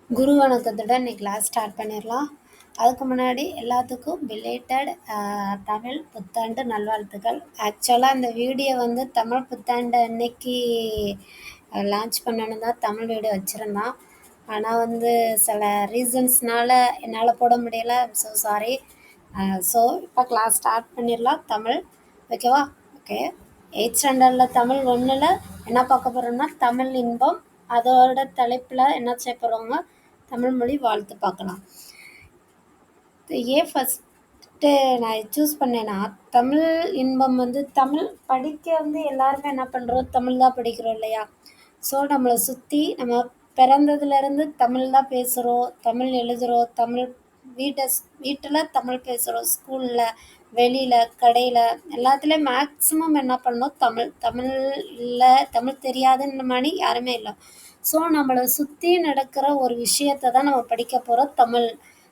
குரு வணக்கத்துடன் இன்னைக்கு class start பண்ணிடலாம். அதுக்கு முன்னாடி எல்லாத்துக்கும் பிலேட்டட் தமிழ் புத்தாண்டு நல்வாழ்த்துக்கள். ஆக்சுவலாக இந்த வீடியோ வந்து தமிழ் புத்தாண்டு அன்னைக்கு லான்ச் பண்ணணும் தான் தமிழ் வீடியோ வச்சுருந்தான். ஆனால் வந்து சில ரீசன்ஸ்னால என்னால் போட முடியலை. So sorry. ஸோ இப்போ கிளாஸ் ஸ்டார்ட் பண்ணிடலாம். தமிழ் ஓகேவா? ஓகே. 8th ஸ்டாண்டர்டில் தமிழ் 1ல் என்ன பார்க்க போகிறோம்னா தமிழ் இன்பம். அதோட தலைப்பில் என்ன செய்ய போகிறோங்க, தமிழ் மொழி வாழ்த்து பார்க்கலாம். ஏன் ஃபஸ்ட்டு நான் சூஸ் பண்ணேன்னா, தமிழ் இன்பம் வந்து தமிழ் படிக்க வந்து எல்லாருமே என்ன பண்ணுறோம், தமிழ் தான் படிக்கிறோம் இல்லையா? ஸோ நம்மளை சுற்றி நம்ம பிறந்ததுலேருந்து தமிழ் தான் பேசுகிறோம், தமிழ் எழுதுகிறோம், தமிழ் வீட்டில் தமிழ் பேசுகிறோம், ஸ்கூலில், வெளியில், கடையில் எல்லாத்துலேயும் மேக்ஸிமம் என்ன பண்ணோம், தமிழ் இல்லை, தமிழ் தெரியாதுன்ற மாதிரி யாருமே இல்லை. ஸோ நம்மளை சுற்றி நடக்கிற ஒரு விஷயத்தை தான் நம்ம படிக்க போகிறோம் தமிழ்.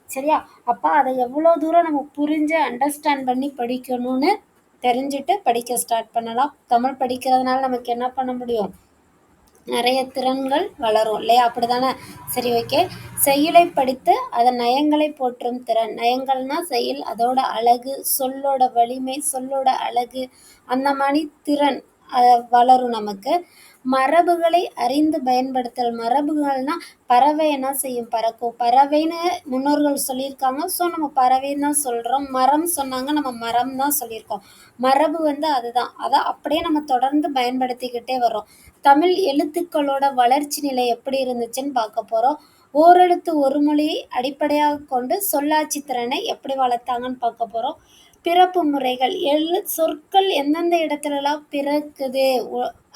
சரியா? அப்போ அதை எவ்வளோ தூரம் நம்ம புரிஞ்சு அண்டர்ஸ்டாண்ட் பண்ணி படிக்கணும்னு தெரிஞ்சுட்டு படிக்க ஸ்டார்ட் பண்ணலாம். தமிழ் படிக்கிறதுனால நமக்கு என்ன பண்ண முடியும், நிறைய திறன்கள் வளரும் இல்லையா? அப்படி தானே? சரி, ஓகே. செய்யுளை படித்து அதன் நயங்களை போற்றும் திறன். நயங்கள்னா செய்யுள், அதோட அழகு, சொல்லோட வலிமை, சொல்லோட அழகு, அந்த மாதிரி திறன் வளரும் நமக்கு. மரபுகளை அறிந்து பயன்படுத்தல். மரபுகள்னா பறவை என்ன செய்யும், பறக்கும். பறவைன்னு முன்னோர்கள் சொல்லியிருக்காங்க. ஸோ நம்ம பறவைன்னு தான் சொல்கிறோம். மரம் சொன்னாங்க, நம்ம மரம் தான் சொல்லியிருக்கோம். மரபு வந்து அதுதான். அதை அப்படியே நம்ம தொடர்ந்து பயன்படுத்திக்கிட்டே வரோம். தமிழ் எழுத்துக்களோட வளர்ச்சி நிலை எப்படி இருந்துச்சுன்னு பார்க்க போகிறோம். ஓரெழுத்து ஒரு மொழியை அடிப்படையாக கொண்டு சொல்லாட்சி திறனை எப்படி வளர்த்தாங்கன்னு பார்க்க போகிறோம். பிறப்பு முறைகள், சொற்கள் எந்தெந்த இடத்துலலாம் பிறக்குது,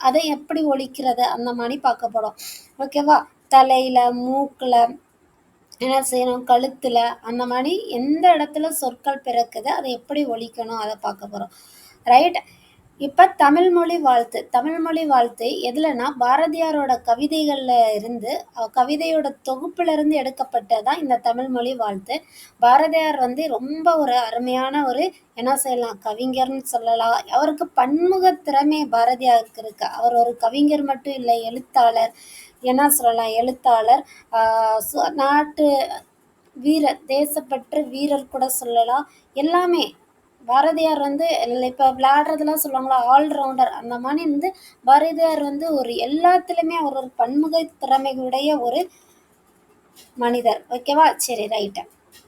அதை எப்படி ஒழிக்கிறது, அந்த மாதிரி பார்க்க போகிறோம். ஓகேவா? தலையில், மூக்கில் என்ன செய்யணும், கழுத்தில், அந்த மாதிரி எந்த இடத்துல சொற்கள் பிறக்குது அதை எப்படி ஒழிக்கணும் அதை பார்க்க போகிறோம். ரைட். இப்போ தமிழ்மொழி வாழ்த்து. தமிழ்மொழி வாழ்த்து எதுலன்னா பாரதியாரோட கவிதைகளில் இருந்து, கவிதையோட தொகுப்புலேருந்து எடுக்கப்பட்டதான் இந்த தமிழ்மொழி வாழ்த்து. பாரதியார் வந்து ரொம்ப ஒரு அருமையான ஒரு என்ன செய்யலாம், கவிஞர்னு சொல்லலாம். அவருக்கு பன்முக திறமை பாரதியாருக்கு இருக்கு. அவர் ஒரு கவிஞர் மட்டும் இல்லை, எழுத்தாளர், என்ன சொல்லலாம், எழுத்தாளர், நாட்டு வீரர், தேசப்பற்று வீரர் கூட சொல்லலாம். எல்லாமே பாரதியார் வந்து இப்போ விளையாடுறதுலாம் சொல்லுவாங்களா, ஆல்ரவுண்டர், அந்த மாதிரி வந்து பாரதியார் வந்து ஒரு எல்லாத்துலேயுமே அவர் ஒரு பன்முக திறமையுடைய ஒரு மனிதர். ஓகேவா? சரி, ரைட்டு.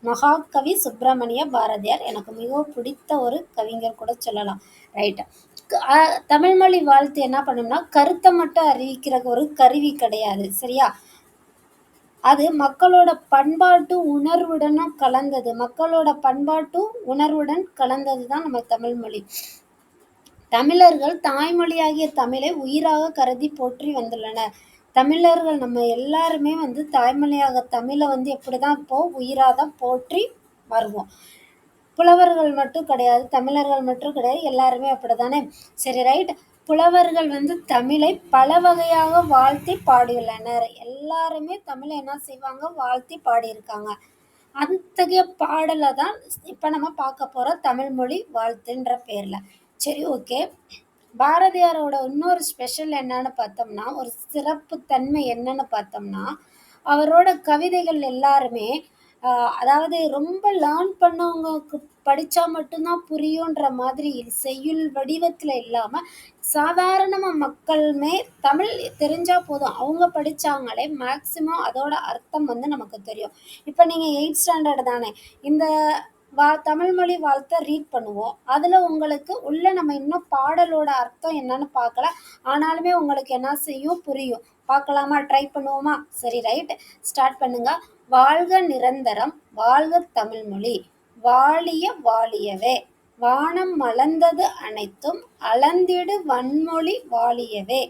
மகாகவி சுப்பிரமணிய பாரதியார் எனக்கு மிகவும் பிடித்த ஒரு கவிஞர் கூட சொல்லலாம். ரைட்டு. தமிழ்மொழி வாழ்த்து என்ன பண்ணும்னா கருத்தை மட்டும் அறிவிக்கிற ஒரு கருவி கிடையாது. சரியா? அது மக்களோட பண்பாட்டு உணர்வுடனும் கலந்தது. மக்களோட பண்பாட்டு உணர்வுடன் கலந்தது தான் நம்ம தமிழ்மொழி. தமிழர்கள் தாய்மொழியாகிய தமிழை உயிராக கருதி போற்றி வந்துள்ளனர். தமிழர்கள் நம்ம எல்லாருமே வந்து தாய்மொழியாக தமிழை வந்து எப்படிதான் இப்போ உயிராக தான் போற்றி வருவோம். புலவர்கள் மட்டும் கிடையாது, தமிழர்கள் மட்டும் கிடையாது, எல்லாருமே அப்படித்தானே? சரி, ரைட். புலவர்கள் வந்து தமிழை பல வகையாக வாழ்த்தி பாடியுள்ளனர். எல்லாருமே தமிழை என்ன செய்வாங்க, வாழ்த்தி பாடியிருக்காங்க. அத்தகைய பாடலை தான் இப்போ நம்ம பார்க்க போகிறோம் தமிழ்மொழி வாழ்த்துன்ற பேரில். சரி, ஓகே. பாரதியாரோட இன்னொரு ஸ்பெஷல் என்னன்னு பார்த்தோம்னா, ஒரு சிறப்பு தன்மை என்னன்னு பார்த்தோம்னா, அவரோட கவிதைகள் எல்லாருமே அதாவது ரொம்ப லேர்ன் பண்ணவங்களுக்கு படித்தா மட்டும்தான் புரியுன்ற மாதிரி செய்யுள் வடிவத்தில் இல்லாமல் சாதாரணமாக மக்களுமே தமிழ் தெரிஞ்சால் போதும், அவங்க படித்தாங்களே மேக்சிமம் அதோட அர்த்தம் வந்து நமக்கு தெரியும். இப்போ நீங்கள் 8th ஸ்டாண்டர்டு தானே, இந்த தமிழ்மொழி வாழ்த்தை ரீட் பண்ணுவோம். அதில் உங்களுக்கு உள்ள நம்ம இன்னும் பாடலோட அர்த்தம் என்னன்னு பார்க்கல, ஆனாலுமே உங்களுக்கு என்ன செய்யும், புரியும். பார்க்கலாமா? ட்ரை பண்ணுவோமா? சரி, ரைட். ஸ்டார்ட் பண்ணுங்க. வாழ்க நிரந்தரம், வாழ்க தமிழ்மொழி, வாழிய வாழியவே, வானம் மலர்ந்தது அனைத்தும் அளந்திடு வன்மொழி வாழியவே,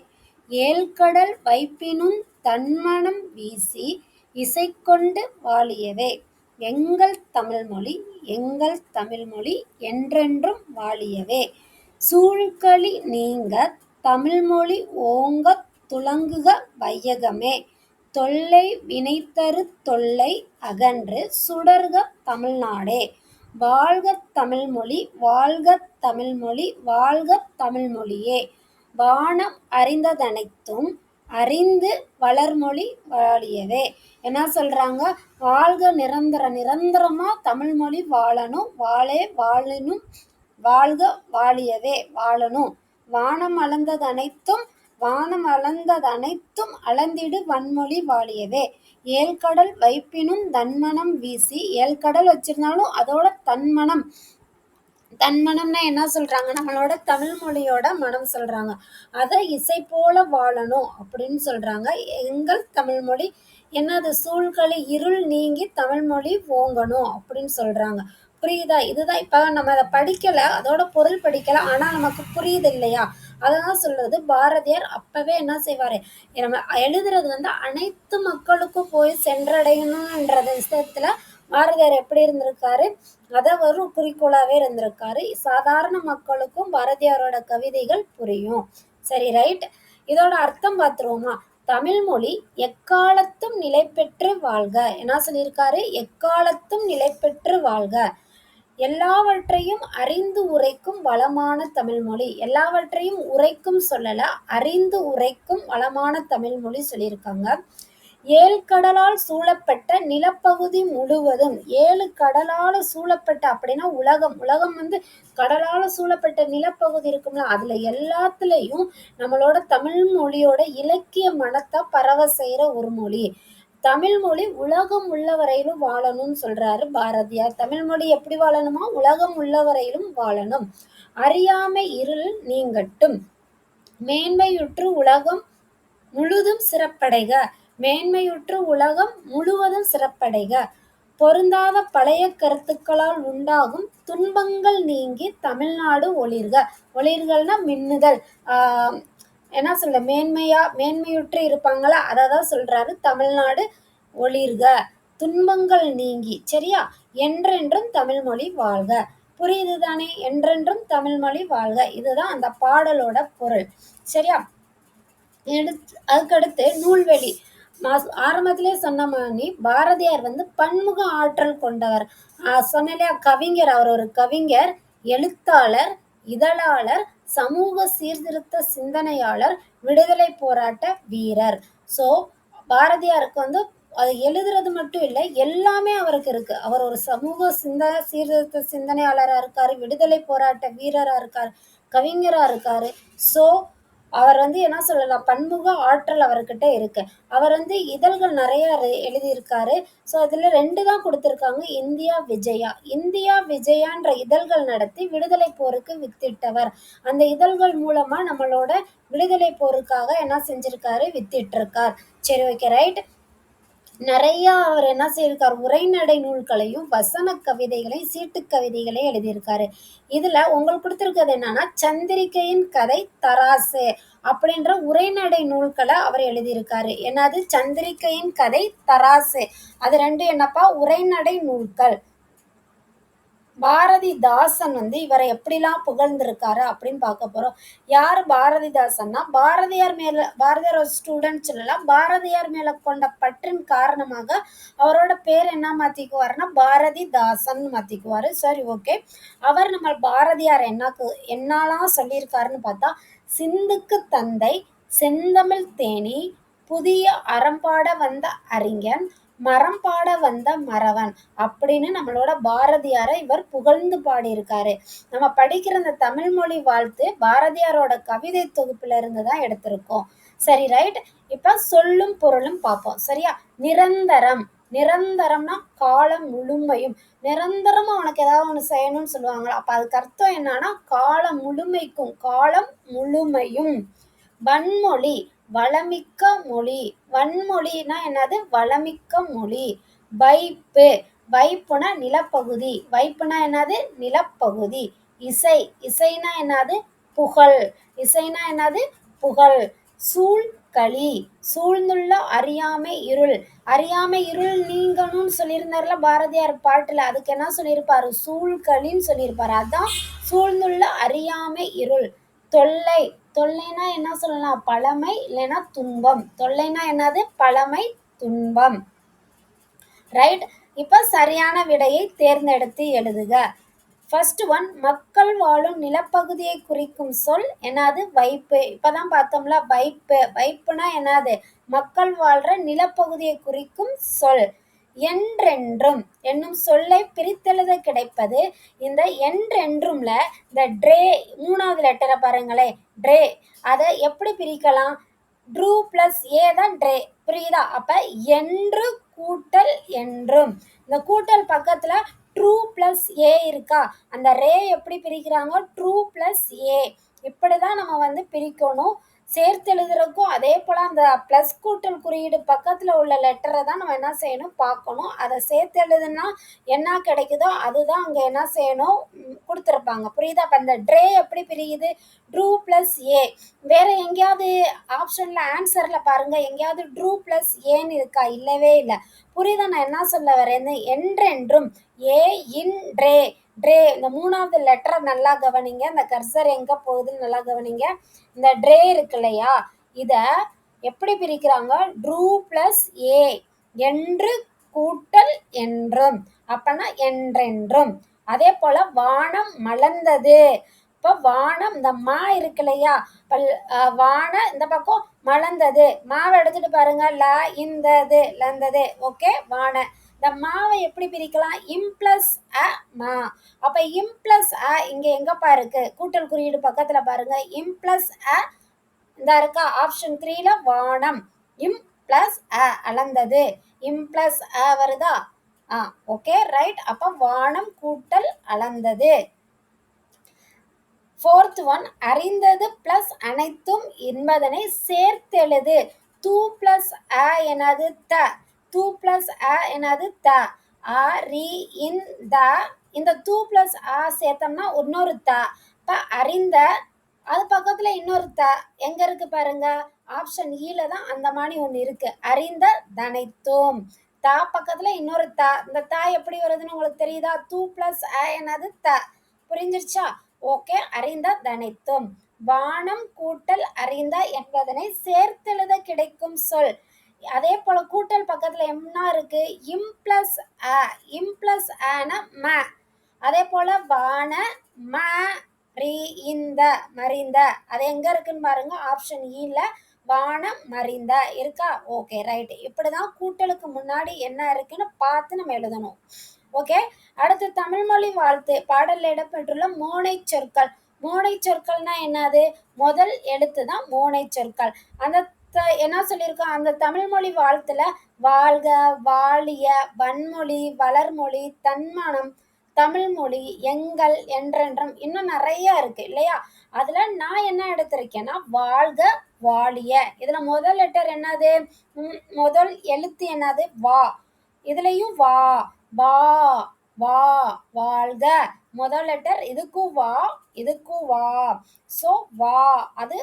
ஏழ்கடல் வைப்பினும் தன்மனம் வீசி இசைக்கொண்டு வாழியவே, எங்கள் தமிழ்மொழி, எங்கள் தமிழ்மொழி என்றென்றும் வாழியவே, சூழ்களி நீங்க தமிழ்மொழி ஓங்கத் துலங்குக வையகமே, தொல்லை வினைதரு தொல்லை அகன்று சுடர்க தமிழ்நாடே, வாழ்க தமிழ்மொழி, வாழ்க தமிழ்மொழி, வாழ்க தமிழ்மொழியே, வானம் அறிந்ததனைத்தும் அறிந்து வளர்மொழி வாழியவே. என்ன சொல்றாங்க? வாழ்க நிரந்தரமா தமிழ் மொழி வாழணும், வாழணும், வாழ்க வாழியவே வாழணும். வானம் அளந்ததனைத்தும் அளந்திடு வன்மொழி வாழியவே. ஏழ்கடல் வைப்பினும் தன்மனம் வீசி, ஏழ்கடல் வச்சிருந்தாலும் அதோட தன்மனம்னா என்ன சொல்றாங்க? நம்மளோட தமிழ் மொழியோட மனம் சொல்றாங்க. அதை இசை போல வாழணும் அப்படின்னு சொல்றாங்க. எங்கள் தமிழ் மொழி என்னது? சூழ்களி இருள் நீங்கி தமிழ் மொழி ஓங்கணும் அப்படின்னு சொல்றாங்க. புரியுதா? இதுதான். இப்ப நம்ம அதை படிக்கல, அதோட பொருள் படிக்கல, ஆனா நமக்கு புரியுது இல்லையா? அதான் சொல்றது. பாரதியார் அப்பவே என்ன செய்வாரு, நம்ம எழுதுறது அனைத்து மக்களுக்கும் போய் சென்றடையணும்ன்ற விஷயத்துல பாரதியார் எப்படி இருந்திருக்காரு? அதை ஒரு குறிக்கோளாவே இருந்திருக்காரு. சாதாரண மக்களுக்கும் பாரதியாரோட கவிதைகள் புரியும். சரி, ரைட். இதோட அர்த்தம் பார்த்துருவோமா? தமிழ் மொழி எக்காலத்தும் நிலை பெற்று வாழ்க. என்ன சொல்லியிருக்காரு? எக்காலத்தும் நிலை பெற்று வாழ்க. எல்லாவற்றையும் அறிந்து உரைக்கும் வளமான தமிழ்மொழி. எல்லாவற்றையும் உரைக்கும் சொல்லல, அறிந்து உரைக்கும் வளமான தமிழ்மொழி சொல்லியிருக்காங்க. 7 கடலால் சூழப்பட்ட நிலப்பகுதி முழுவதும். 7 கடலால சூழப்பட்ட அப்படின்னா உலகம். கடலால சூழப்பட்ட நிலப்பகுதி இருக்கும்ல, அதுல எல்லாத்துலயும் நம்மளோட தமிழ் மொழியோட இலக்கிய மனத்தை பரவ செய்யற ஒரு மொழி. தமிழ் மொழி உலகம் உள்ளவரையிலும் வாழணும்னு சொல்றாரு பாரதியார். தமிழ் மொழி எப்படி வாழணுமா? உலகம் உள்ளவரையிலும் வாழணும். அறியாமை இருள் நீங்கட்டும், மேன்மையுற்று உலகம் முழுதும் சிறப்படைக. மேன்மையுற்று உலகம் முழுவதும் சிறப்படைக. பொருந்தாத பழைய கருத்துக்களால் உண்டாகும் துன்பங்கள் நீங்கி தமிழ்நாடு ஒளிர்க. ஒளிர்கள்னா மின்னுதல். என்ன சொல்ல? மேன்மையுற்று இருப்பாங்களா, அதை தான் சொல்றாரு. தமிழ்நாடு ஒளிர்க, துன்பங்கள் நீங்கி. சரியா? என்றென்றும் தமிழ் மொழி வாழ்க. புரியுது தானே? என்றென்றும் தமிழ் மொழி வாழ்க. இதுதான் அந்த பாடலோட பொருள். சரியா? அதுக்கடுத்து நூல்வெளி. ஆரம்பத்திலே சொன்ன மாதிரி பாரதியார் பன்முக ஆற்றல் கொண்டவர். சொன்னலையா, கவிஞர். அவர் ஒரு கவிஞர், எழுத்தாளர், இதழாளர், சமூக சீர்திருத்த சிந்தனையாளர், விடுதலை போராட்ட வீரர். ஸோ பாரதியாருக்கு அது எழுதுறது மட்டும் இல்லை, எல்லாமே அவருக்கு இருக்கு. அவர் ஒரு சமூக சீர்திருத்த சிந்தனையாளராக இருக்காரு, விடுதலை போராட்ட வீரராக இருக்காரு, கவிஞராக இருக்காரு. ஸோ அவர் என்ன சொல்லலாம்? பன்முக ஆற்றல் அவர்கிட்ட இருக்கு. அவர் இதழ்கள் நிறைய எழுதியிருக்காரு. ஸோ அதுல 2 தான் கொடுத்துருக்காங்க. இந்தியா விஜயான்ற இதழ்கள் நடத்தி விடுதலை போருக்கு வித்திட்டவர். அந்த இதழ்கள் மூலமா நம்மளோட விடுதலை போருக்காக என்ன செஞ்சிருக்காரு? வித்திட்டு இருக்கார். சரி, ஓகே, ரைட். நிறைய அவர் என்ன செய்திருக்காரு? உரைநடை நூல்களையும் வசன கவிதைகளையும் சீட்டு கவிதைகளையும் எழுதியிருக்காரு. இதுல உங்களுக்கு கொடுத்திருக்கிறது என்னன்னா, சந்திரிகையின் கதை தராசு அப்படின்ற உரைநடை நூல்களை அவர் எழுதியிருக்காரு. என்னது? சந்திரிகையின் கதை தராசு. அது 2 என்னப்பா? உரைநடை நூல்கள். பாரதிதாசன் இவரை எப்படிலாம் புகழ்ந்திருக்காரு அப்படின்னு பார்க்க போறோம். யாரு பாரதிதாசன்னா, பாரதியார் ஸ்டூடெண்ட் சொல்லலாம். பாரதியார் மேல கொண்ட பற்றின் காரணமாக அவரோட பேர் என்ன மாத்திக்குவாருன்னா பாரதிதாசன் மாத்திக்குவாரு. சரி, ஓகே. அவர் நம்ம பாரதியார் என்னலாம் சொல்லியிருக்காருன்னு பார்த்தா, சிந்துக்கு தந்தை, செந்தமிழ் தேனி, புதிய அறம்பாட வந்த அறிஞன், மரம் பாட வந்த மறவன் அப்படின்னு நம்மளோட பாரதியாரை இவர் புகழ்ந்து பாடியிருக்காரு. நம்ம படிக்கிற இந்த தமிழ் மொழி வாழ்த்து பாரதியாரோட கவிதை தொகுப்புல இருந்து தான் எடுத்திருக்கோம். சரி, ரைட். இப்ப சொல்லும் பொருளும் பார்ப்போம். சரியா? நிரந்தரம்னா காலம் முழுமையும். நிரந்தரமா உனக்கு ஏதாவது ஒண்ணு செய்யணும்னு சொல்லுவாங்களா? அப்ப அதுக்கு அர்த்தம் என்னன்னா காலம் முழுமையும். வன்மொழி, வளமிக்க மொழி. வன்மொழினா என்னது? வளமிக்க மொழி. வைப்புனா நிலப்பகுதி. வைப்புனா என்னது? நிலப்பகுதி. இசைனா என்னது? புகழ். சூழ்களி, சூழ்ந்துள்ள அறியாமை இருள் நீங்கணும்னு சொல்லியிருந்தாருல பாரதியார் பாட்டுல. அதுக்கு என்ன சொல்லியிருப்பாரு? சூழ்களின்னு சொல்லியிருப்பாரு. அதான் சூழ்ந்துள்ள அறியாமை இருள். தொல்லைனா என்ன சொல்லலாம்? பழமை, இல்லைன்னா துன்பம். தொல்லைனா என்னது? பழமை, துன்பம். ரைட். இப்ப சரியான விடையை தேர்ந்தெடுத்து எழுதுக. ஃபர்ஸ்ட் ஒன், மக்கள் வாழும் நிலப்பகுதியை குறிக்கும் சொல் என்னது? வைப்பு. இப்பதான் பார்த்தோம்ல வைப்பு. வைப்புனா என்னது? மக்கள் வாழ்ற நிலப்பகுதியை குறிக்கும் சொல். என்றென்றும் என்னும் சொல்லை பிரித்தெழுத கிடைப்பது இந்த என்றென்றும்ல இந்த ட்ரே மூணாவது லெட்டரை பாருங்களேன், ட்ரே. அதை எப்படி பிரிக்கலாம்? ட்ரூ பிளஸ் ஏ தான் ட்ரே. புரியுதா? அப்ப என்று கூட்டல் என்றும். இந்த கூட்டல் பக்கத்துல ட்ரூ பிளஸ் ஏ இருக்கா? அந்த ரே எப்படி பிரிக்கிறாங்க? True plus A. இப்படிதான் நம்ம வந்து பிரிக்கணும். சேர்த்து எழுதுறதுக்கும் அதே போல அந்த பிளஸ் கூட்டல் குறியீடு பக்கத்துல உள்ள லெட்டரை தான் நம்ம என்ன செய்யணும்? பார்க்கணும். அதை சேர்த்து எழுதுனா என்ன கிடைக்குதோ அதுதான் அங்க என்ன செய்யணும்? கொடுத்துருப்பாங்க. புரியுதா? அப்ப இந்த ட்ரே எப்படி பிரியுது? True plus A. வேற எங்கேயாவது ஆப்ஷன்ல ஆன்சர்ல பாருங்க, எங்கேயாவது ட்ரூ பிளஸ் ஏன்னு இருக்கா? இல்லவே இல்லை. புரியுதா நான் என்ன சொல்ல வரேன்னு? என்றென்றும் ஏ இன் ட்ரே. ட்ரே இந்த மூணாவது லெட்டரை நல்லா கவனிங்க. இந்த கர்சர் எங்க போகுதுன்னு நல்லா கவனிங்க. இந்த ட்ரே இருக்கு இல்லையா, இத எப்படி பிரிக்கிறாங்க? True plus A. என்று கூட்டல் என்றும். அப்பனா என்றென்றும். அதே போல வானம் மலர்ந்தது. இப்ப வானம் இந்த மா இருக்கு இல்லையா, வான இந்த பக்கம் மலர்ந்தது. மாவை எடுத்துட்டு பாருங்க, ல இந்தது லந்தது. ஓகே, வான. இந்த மாவை எப்படி பிரிக்கலாம்? இம் பிளஸ் அ மா. அப்ப இம் பிளஸ் அ இங்க எங்கப்பா இருக்கு? கூட்டல் குறியீடு பக்கத்துல பாருங்க. இம் பிளஸ் அ இந்த இருக்கா ஆப்ஷன் 3ல வானம். இம் பிளஸ் அ அளந்தது. இம் பிளஸ் அ வருதா? Okay right. அப்ப வானம் கூட்டல் அளந்தது. ஃபோர்த் ஒன், அறிந்தது பிளஸ் அனைத்தும் என்பதனை சேர்த்தெழுது. தூ பிளஸ் அ எனது த. தூ பிளஸ் அ எனது த. அ ரி இன் த. இந்த தூ பிளஸ் அ சேர்த்தோம்னா இன்னொரு த. இப்ப அறிந்த, அது பக்கத்துல இன்னொரு த எங்க இருக்கு பாருங்க? ஆப்ஷன் ஈல தான் அந்த மாதிரி ஒண்ணு இருக்கு. அறிந்த தனைத்தும். தா பக்கத்துல இன்னொரு த. இந்த த எப்படி வருதுன்னு உங்களுக்கு தெரியுதா? தூ பிளஸ் அ என்னது த. புரிஞ்சிருச்சா? ஓகே, அறிந்த தனைத்தும். வானம் கூட்டல் அறிந்த என்பதனை சேர்த்தெழுத கிடைக்கும் சொல். அதே போல கூட்டல் பக்கத்துல என்ன இருக்கு? இம் பிளஸ் அ. இம் பிளஸ் அன ம. அதே போல வான ம ரி இந்த மறிந்த. அது எங்க இருக்குன்னு பாருங்க, ஆப்ஷன் ஈல வானம் மறிந்த இருக்கா? Okay right. இப்படிதான் கூட்டலுக்கு முன்னாடி என்ன இருக்குன்னு பார்த்து நம்ம எழுதணும். ஓகே, அடுத்து தமிழ் மொழி வாழ்த்து பாடல்ல இடம்பெற்றுள்ள மோனை சொற்கள். மோனை சொற்கள்னா என்னது? முதல் எழுத்து தான் மோனை சொற்கள். அந்த என்ன சொல்லியிருக்கோம்? அந்த தமிழ் மொழி வாழ்த்துல வாழ்க, வாழிய, வன்மொழி, வளர்மொழி, தன்மனம், தமிழ்மொழி, எங்கள், என்றென்றும் இன்னும் நிறைய இருக்கு இல்லையா? அதுல நான் என்ன எடுத்திருக்கேன்னா வாழ்க, வாழிய. இதுல முதல் லெட்டர் என்னது? முதல் எழுத்து என்னது? வா. இதுலயும் வா. வா வா வாழ்க. முதல் லெட்டர் இதுக்கும் வா, இதுக்கும் வா. சோ வா அது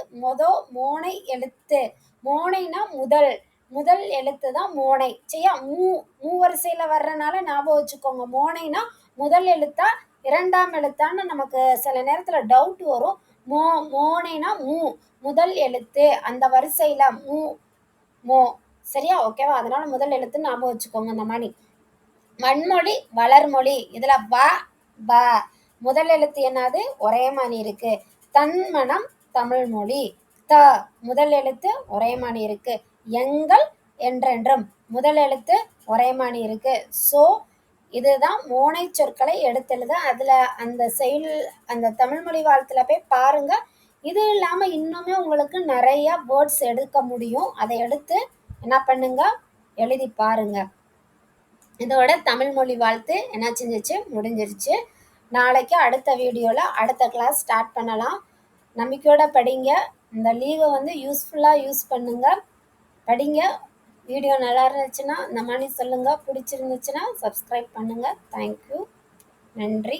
மோனை எழுத்து. மோனைனா முதல். முதல் எழுத்து தான் மோனை. சரியா? மூ வரிசையில வர்றனால ஞாபகம் வச்சுக்கோங்க. மோனைனா முதல் எழுத்தா இரண்டாம் எழுத்தான்னு நமக்கு சில நேரத்துல டவுட் வரும். மோனைனா முதல் எழுத்து. அந்த வரிசையில மோ. சரியா? ஓகேவா? அதனால முதல் எழுத்து ஞாபகம் வச்சுக்கோங்க இந்த மாதிரி. வன்மொழி, வளர்மொழி. இதுல வ ப. முதல் எழுத்து என்னது? ஒரே மாதிரி இருக்கு. தன்மனம், தமிழ் மொழி. த முதல் எழுத்து ஒரே மாதிரி இருக்கு. எங்கள், என்றென்றும் முதல் எழுத்து ஒரே மாதிரி இருக்கு. சோ இதுதான் மோனை சொற்களை எடுத்தெழுத. அதுல அந்த செயல் அந்த தமிழ் மொழி வாழ்த்துல போய் பாருங்க. இது இல்லாம இன்னுமே உங்களுக்கு நிறைய வேர்ட்ஸ் எடுக்க முடியும். அதை எடுத்து என்ன பண்ணுங்க? எழுதி பாருங்க. இதோட தமிழ் மொழி வாழ்த்து என்ன செஞ்சிச்சு? முடிஞ்சிருச்சு. நாளைக்கு அடுத்த வீடியோவில் அடுத்த கிளாஸ் ஸ்டார்ட் பண்ணலாம். நம்பிக்கையோட படிங்க. இந்த லீவை வந்து யூஸ்ஃபுல்லாக யூஸ் பண்ணுங்க. படிங்க. வீடியோ நல்லா இருந்துச்சுன்னா இந்த மாதிரி சொல்லுங்கள். பிடிச்சிருந்துச்சுன்னா சப்ஸ்கிரைப் பண்ணுங்கள். தேங்க்யூ. நன்றி.